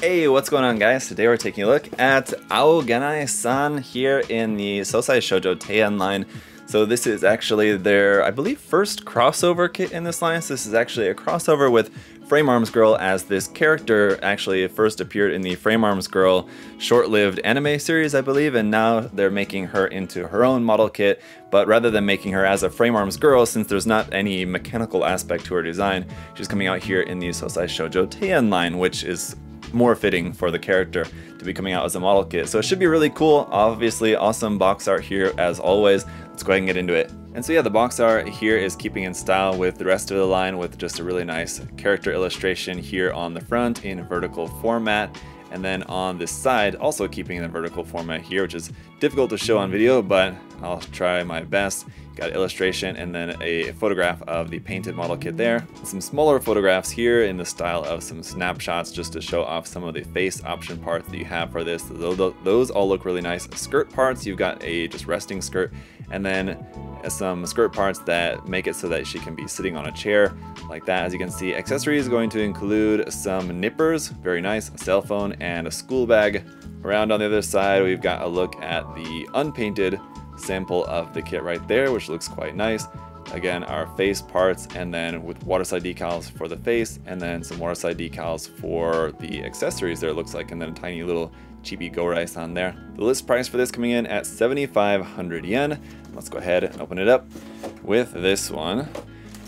Hey, what's going on, guys? Today we're taking a look at Ao Gennai-san here in the Sousai Shojo Teien line. So this is actually their, I believe, first crossover kit in this line. So this is actually a crossover with Frame Arms Girl, as this character actually first appeared in the Frame Arms Girl short-lived anime series, I believe, and now they're making her into her own model kit. But rather than making her as a Frame Arms Girl, since there's not any mechanical aspect to her design, she's coming out here in the Sousai Shojo Teien line, which is more fitting for the character to be coming out as a model kit. So it should be really cool. Obviously, awesome box art here as always. Let's go ahead and get into it. And so yeah, the box art here is keeping in style with the rest of the line, with just a really nice character illustration here on the front in vertical format. And then on this side, also keeping the vertical format here, which is difficult to show on video, but I'll try my best. Got illustration and then a photograph of the painted model kit there. Some smaller photographs here in the style of some snapshots just to show off some of the face option parts that you have for this. Those all look really nice. Skirt parts, you've got a just resting skirt, and then some skirt parts that make it so that she can be sitting on a chair like that. As you can see, accessories going to include some nippers, very nice, a cell phone, and a school bag. Around on the other side, we've got a look at the unpainted sample of the kit right there, which looks quite nice. Again, our face parts, and then with waterside decals for the face, and then some waterside decals for the accessories there, it looks like, and then a tiny little chibi go rice on there. The list price for this coming in at 7,500 yen. Let's go ahead and open it up. With this one,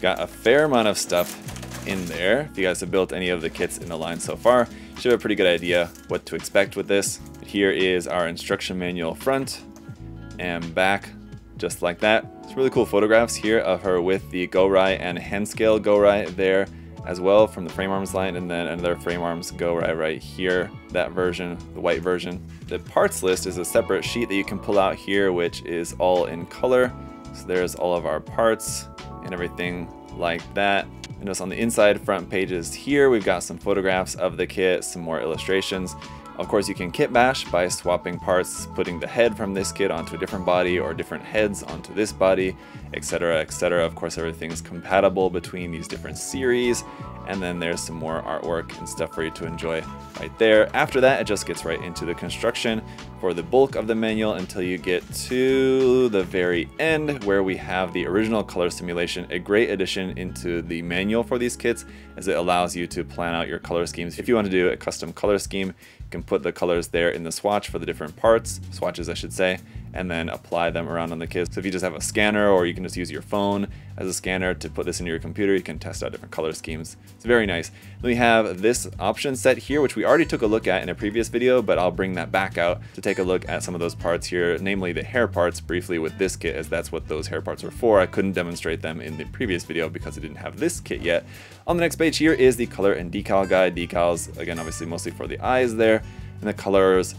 got a fair amount of stuff in there. If you guys have built any of the kits in the line so far, you should have a pretty good idea what to expect with this. Here is our instruction manual front and back, just like that. It's really cool photographs here of her with the Go-Rai and hand scale Go-Rai there as well from the Frame Arms line, and then another Frame Arms Go-Rai right here, that version, the white version. The parts list is a separate sheet that you can pull out here, which is all in color. So there's all of our parts and everything like that. And just on the inside front pages here, we've got some photographs of the kit, some more illustrations. Of course, you can kit bash by swapping parts, putting the head from this kit onto a different body or different heads onto this body, etc., etc. Of course, everything's compatible between these different series. And then there's some more artwork and stuff for you to enjoy right there. After that, it just gets right into the construction for the bulk of the manual until you get to the very end, where we have the original color simulation, a great addition into the manual for these kits, as it allows you to plan out your color schemes. If you want to do a custom color scheme, you can put the colors there in the swatch for the different parts, swatches I should say, and then apply them around on the kit. So if you just have a scanner, or you can just use your phone as a scanner to put this into your computer, you can test out different color schemes. It's very nice. Then we have this option set here, which we already took a look at in a previous video, but I'll bring that back out to take a look at some of those parts here, namely the hair parts briefly with this kit, as that's what those hair parts were for. I couldn't demonstrate them in the previous video because I didn't have this kit yet. On the next page here is the color and decal guide. Decals, again, obviously mostly for the eyes there, and the colors.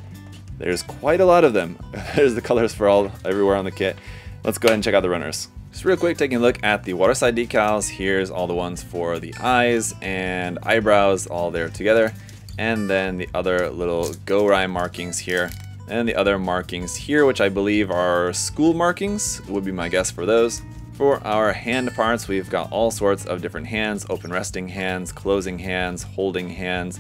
There's quite a lot of them. There's the colors for everywhere on the kit. Let's go ahead and check out the runners. Just real quick, taking a look at the waterside decals. Here's all the ones for the eyes and eyebrows all there together. And then the other little Go-Rai markings here. And the other markings here, which I believe are school markings, would be my guess for those. For our hand parts, we've got all sorts of different hands: open resting hands, closing hands, holding hands,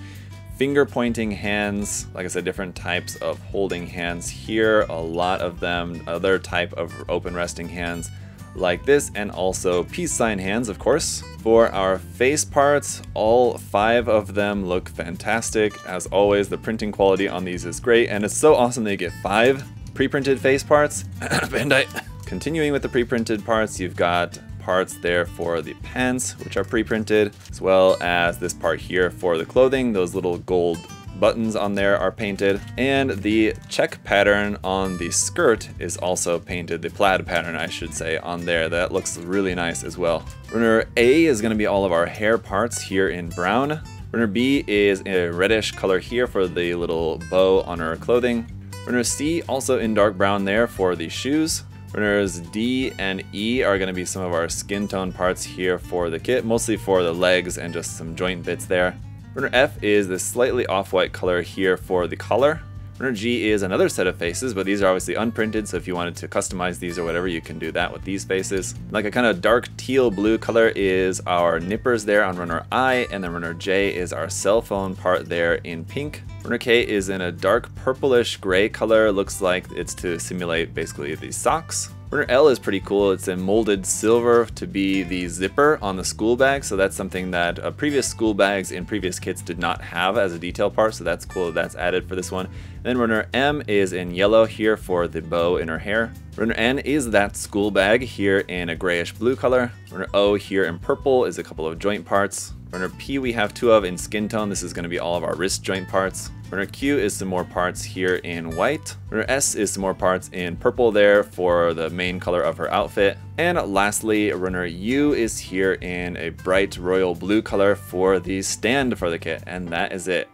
finger pointing hands, like I said, different types of holding hands here, a lot of them, other type of open resting hands like this, and also peace sign hands, of course. For our face parts, all 5 of them look fantastic. As always, the printing quality on these is great, and it's so awesome that you get 5 pre-printed face parts. Bandai. Continuing with the pre-printed parts, you've got parts there for the pants, which are pre-printed, as well as this part here for the clothing. Those little gold buttons on there are painted, and the check pattern on the skirt is also painted, the plaid pattern I should say, on there. That looks really nice as well. Runner A is going to be all of our hair parts here in brown. Runner B is a reddish color here for the little bow on her clothing. Runner C also in dark brown there for the shoes. Runners D and E are going to be some of our skin tone parts here for the kit, mostly for the legs and just some joint bits there. Runner F is this slightly off-white color here for the collar. Runner G is another set of faces, but these are obviously unprinted, so if you wanted to customize these or whatever, you can do that with these faces. Like a kind of dark teal blue color is our nippers there on Runner I, and then Runner J is our cell phone part there in pink. Runner K is in a dark purplish gray color, looks like it's to simulate basically these socks. Runner L is pretty cool. It's in molded silver to be the zipper on the school bag, so that's something that previous school bags in previous kits did not have as a detail part, so that's cool that's added for this one. And then Runner M is in yellow here for the bow in her hair. Runner N is that school bag here in a grayish blue color. Runner O here in purple is a couple of joint parts. Runner P we have two of in skin tone. This is going to be all of our wrist joint parts. Runner Q is some more parts here in white. Runner S is some more parts in purple there for the main color of her outfit. And lastly, Runner U is here in a bright royal blue color for the stand for the kit, and that is it.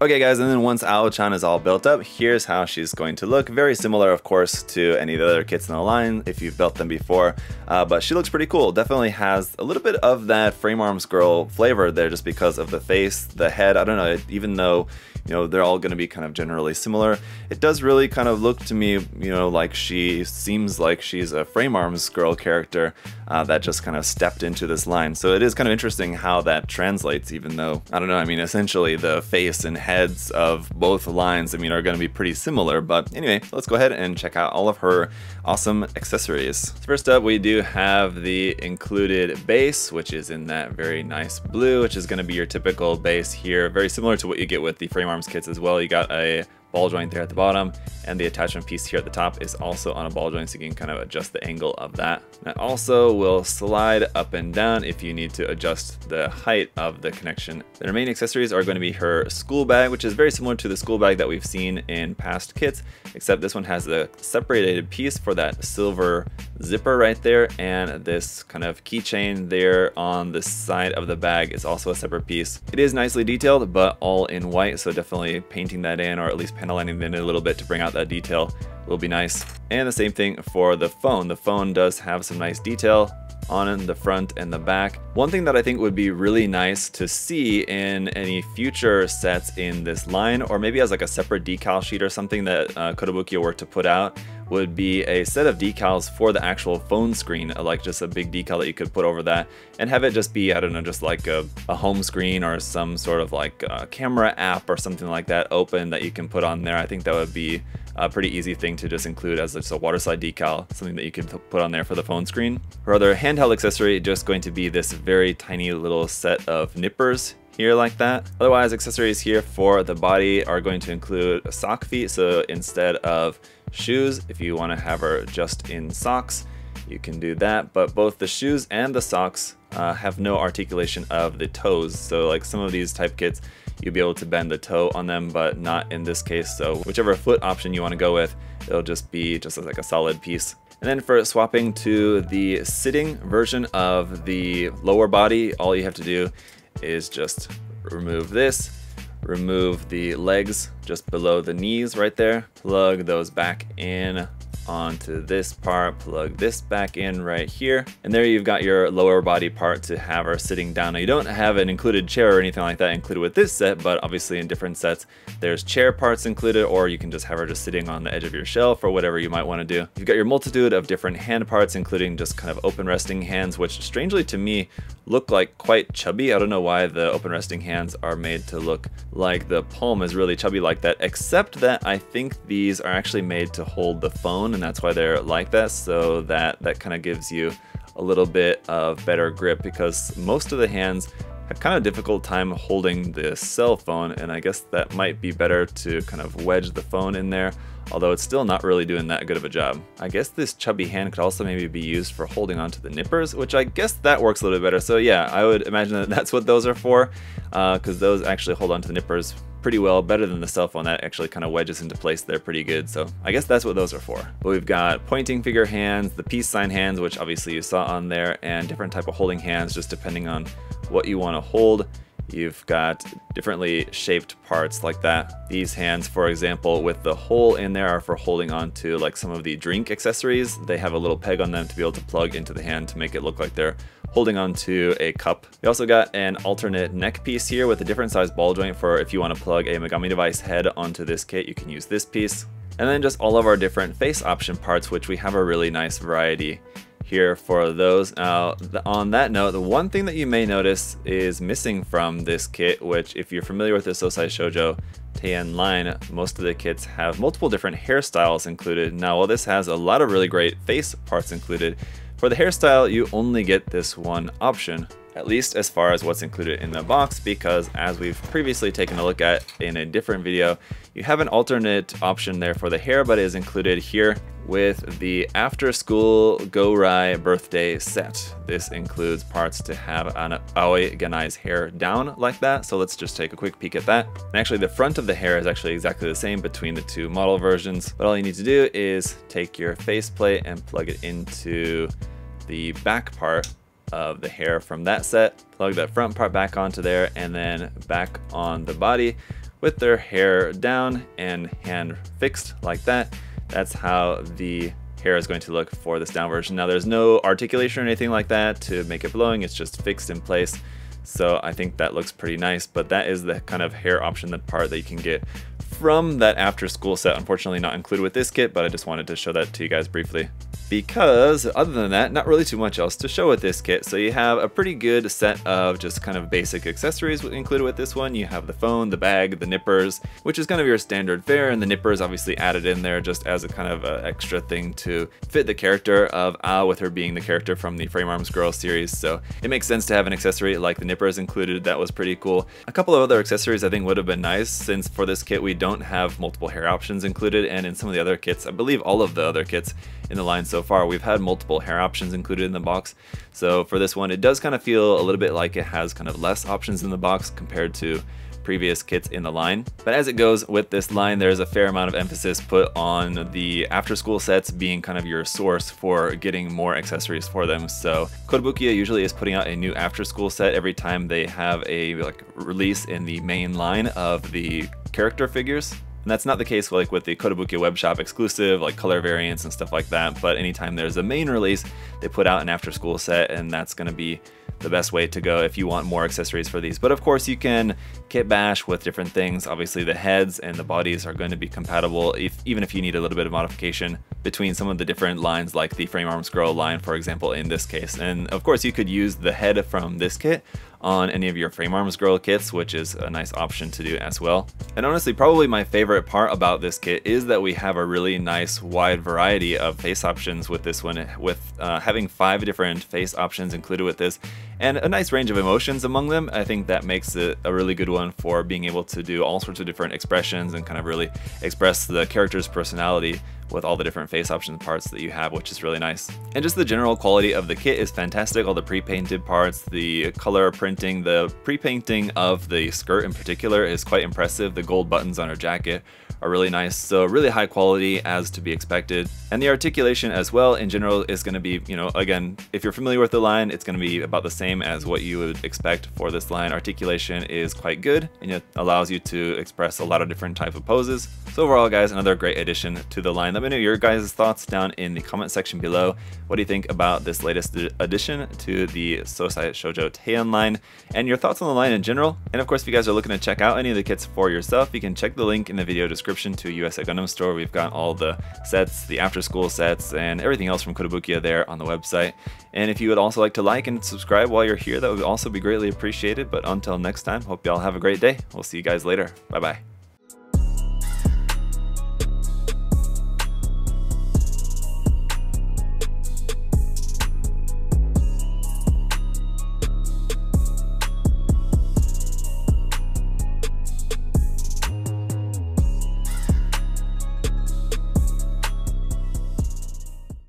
Okay guys, and then once Ao-chan is all built up, here's how she's going to look. Very similar, of course, to any of the other kits in the line if you've built them before, but she looks pretty cool. Definitely has a little bit of that frame arms girl flavor there just because of the face, the head. I don't know, even though, you know, they're all going to be kind of generally similar, it does really kind of look to me, you know, like she seems like she's a frame arms girl character that just kind of stepped into this line. So it is kind of interesting how that translates, even though, I don't know, I mean, essentially the face and heads of both lines, I mean, are going to be pretty similar. But anyway, let's go ahead and check out all of her awesome accessories. First up, we do have the included base, which is in that very nice blue, which is going to be your typical base here, very similar to what you get with the frame arms kits as well. You got a ball joint there at the bottom, and the attachment piece here at the top is also on a ball joint, so you can kind of adjust the angle of that. That also will slide up and down if you need to adjust the height of the connection. The main accessories are going to be her school bag, which is very similar to the school bag that we've seen in past kits, except this one has a separated piece for that silver zipper right there, and this kind of keychain there on the side of the bag is also a separate piece. It is nicely detailed, but all in white, so definitely painting that in, or at least panel lining it in a little bit to bring out that detail will be nice. And the same thing for the phone. The phone does have some nice detail on the front and the back. One thing that I think would be really nice to see in any future sets in this line, or maybe as like a separate decal sheet or something that Kotobukiya were to put out, would be a set of decals for the actual phone screen, like just a big decal that you could put over that and have it just be, I don't know, just like a home screen or some sort of like a camera app or something like that open that you can put on there. I think that would be a pretty easy thing to just include as just a waterslide decal, something that you could put on there for the phone screen. Her other handheld accessory just going to be this very tiny little set of nippers here like that. Otherwise, accessories here for the body are going to include sock feet, so instead of shoes, if you want to have her just in socks, you can do that, but both the shoes and the socks have no articulation of the toes, so like some of these type kits you'll be able to bend the toe on them, but not in this case. So whichever foot option you want to go with, it'll just be just like a solid piece. And then for swapping to the sitting version of the lower body, all you have to do is just remove this, remove the legs just below the knees right there, plug those back in onto this part, plug this back in right here, and there you've got your lower body part to have her sitting down. Now you don't have an included chair or anything like that included with this set, but obviously in different sets there's chair parts included, or you can just have her just sitting on the edge of your shelf or whatever you might want to do. You've got your multitude of different hand parts, including just kind of open resting hands, which strangely to me look like quite chubby. I don't know why the open resting hands are made to look like the palm is really chubby like that, except that I think these are actually made to hold the phone, and that's why they're like that, so that kind of gives you a little bit of better grip, because most of the hands have kind of difficult time holding the cell phone, and I guess that might be better to kind of wedge the phone in there, although it's still not really doing that good of a job. I guess this chubby hand could also maybe be used for holding onto the nippers, which I guess that works a little bit better. So yeah, I would imagine that that's what those are for, because those actually hold onto the nippers pretty well, better than the cell phone. That actually kind of wedges into place there pretty good, so I guess that's what those are for. But we've got pointing finger hands, the peace sign hands, which obviously you saw on there, and different type of holding hands just depending on what you want to hold. You've got differently shaped parts like that. These hands, for example, with the hole in there are for holding on to like some of the drink accessories. They have a little peg on them to be able to plug into the hand to make it look like they're holding on to a cup. You also got an alternate neck piece here with a different size ball joint for if you want to plug a Megami device head onto this kit, you can use this piece. And then just all of our different face option parts, which we have a really nice variety here for those. Now, on that note, the one thing that you may notice is missing from this kit, which if you're familiar with the Sousai Shojo Teien line, most of the kits have multiple different hairstyles included. Now, while this has a lot of really great face parts included, for the hairstyle, you only get this one option, at least as far as what's included in the box, because as we've previously taken a look at in a different video, you have an alternate option there for the hair, but it is included here with the After School Go-Rai birthday set. This includes parts to have an Ao Gennai's hair down like that, so let's just take a quick peek at that. And actually the front of the hair is actually exactly the same between the two model versions, but all you need to do is take your faceplate and plug it into the back part of the hair from that set, plug that front part back onto there, and then back on the body with their hair down and hand fixed like that. That's how the hair is going to look for this down version. Now there's no articulation or anything like that to make it blowing, it's just fixed in place. So I think that looks pretty nice, but that is the kind of hair option, the part that you can get from that After School set. Unfortunately not included with this kit, but I just wanted to show that to you guys briefly, because other than that, not really too much else to show with this kit. So you have a pretty good set of just kind of basic accessories included with this one. You have the phone, the bag, the nippers, which is kind of your standard fare, and the nippers obviously added in there just as a kind of a extra thing to fit the character of Ao, with her being the character from the Frame Arms Girl series. So it makes sense to have an accessory like the nippers included. That was pretty cool. A couple of other accessories I think would have been nice, since for this kit we don't have multiple hair options included, and in some of the other kits, I believe all of the other kits in the line so far, we've had multiple hair options included in the box. So for this one, it does kind of feel a little bit like it has kind of less options in the box compared to previous kits in the line. But as it goes with this line, there's a fair amount of emphasis put on the after school sets being kind of your source for getting more accessories for them. So Kotobukiya usually is putting out a new after school set every time they have a release in the main line of the character figures. And that's not the case like with the Kotobukiya web shop exclusive, like color variants and stuff like that, but anytime there's a main release, they put out an after school set, and that's going to be the best way to go if you want more accessories for these. But of course you can kit bash with different things. Obviously the heads and the bodies are going to be compatible, even if you need a little bit of modification between some of the different lines, like the Frame Arms Girl line, for example, in this case. And of course you could use the head from this kit on any of your Frame Arms Girl kits, which is a nice option to do as well. And honestly, probably my favorite part about this kit is that we have a really nice wide variety of face options with this one, with having 5 different face options included with this, and a nice range of emotions among them. I think that makes it a really good one for being able to do all sorts of different expressions and kind of really express the character's personality with all the different face option parts that you have, which is really nice. And just the general quality of the kit is fantastic. All the pre-painted parts, the color printing, the pre-painting of the skirt in particular is quite impressive. The gold buttons on her jacket are really nice, so really high quality as to be expected. And the articulation as well in general is going to be, you know, again, if you're familiar with the line, it's going to be about the same as what you would expect for this line. Articulation is quite good, and it allows you to express a lot of different type of poses. So overall, guys, another great addition to the line. Let me know your guys' thoughts down in the comment section below. What do you think about this latest addition to the Sousai Shojo Teien line, and your thoughts on the line in general? And of course, if you guys are looking to check out any of the kits for yourself, you can check the link in the video description to USA Gundam Store. We've got all the sets, the after school sets, and everything else from Kotobukiya there on the website. And if you would also like to like and subscribe while you're here, that would also be greatly appreciated. But until next time, hope y'all have a great day. We'll see you guys later. Bye bye.